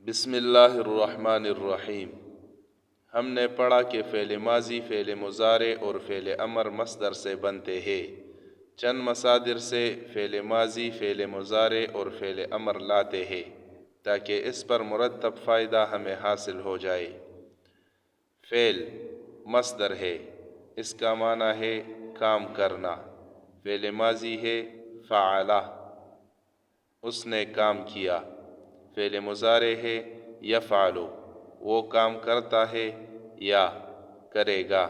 بسم اللہ الرحمن الرحیم۔ ہم نے پڑھا کہ فعل ماضی، فعل مضارع اور فعل امر مصدر سے بنتے ہیں۔ چند مصادر سے فعل ماضی، فعل مضارع اور فعل امر لاتے ہیں تاکہ اس پر مرتب فائدہ ہمیں حاصل ہو جائے۔ فعل مصدر ہے، اس کا معنی ہے کام کرنا۔ فعل ماضی ہے فعلہ، اس نے کام کیا۔ فعل مضارع ہے یفعل، وہ کام کرتا ہے یا کرے گا۔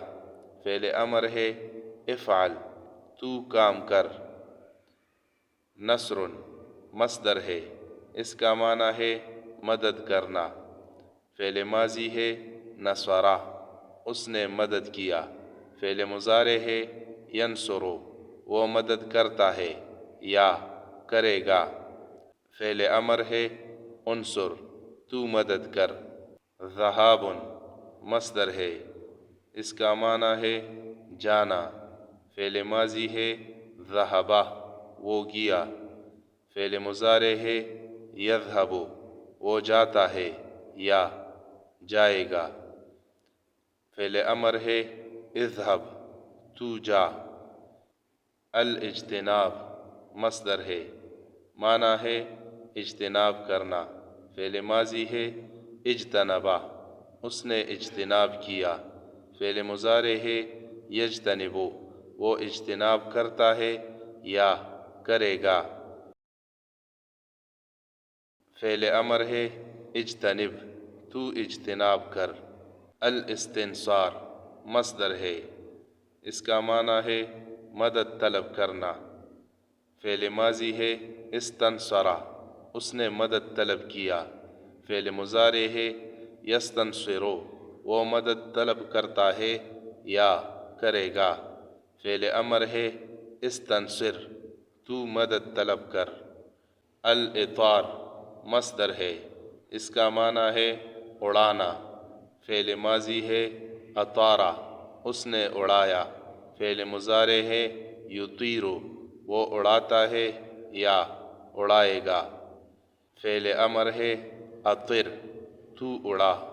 فعل امر ہے افعل، تو کام کر۔ نصر مصدر ہے، اس کا معنی ہے مدد کرنا۔ فعل ماضی ہے نصرہ، اس نے مدد کیا۔ فعل مضارع ہے ینصر، وہ مدد کرتا ہے یا کرے گا۔ فعل امر ہے انصر، تو مدد کر۔ ذہاب مصدر ہے، اس کا معنی ہے جانا۔ فعل ماضی ہے ذہبہ، وہ گیا۔ فعل مضارع ہے یذہب، وہ جاتا ہے یا جائے گا۔ فعل امر ہے اذہب، تو جا۔ الاجتناب مصدر ہے، معنی ہے اجتناب کرنا۔ فعل ماضی ہے اجتنبا، اس نے اجتناب کیا۔ فعل مضارع ہے یجتنب، وہ اجتناب کرتا ہے یا کرے گا۔ فعل امر ہے اجتنب، تو اجتناب کر۔ الاستنصار مصدر ہے، اس کا معنی ہے مدد طلب کرنا۔ فعل ماضی ہے استنصرہ، اس نے مدد طلب کیا۔ فعل مضارع ہے یستنصر، وہ مدد طلب کرتا ہے یا کرے گا۔ فعل امر ہے استنصر، تو مدد طلب کر۔ الاطار مصدر ہے، اس کا معنی ہے اڑانا۔ فعل ماضی ہے اطارہ، اس نے اڑایا۔ فعل مضارع ہے یطیر، وہ اڑاتا ہے یا اڑائے گا۔ فعل امر ہے اطر، تو اڑا۔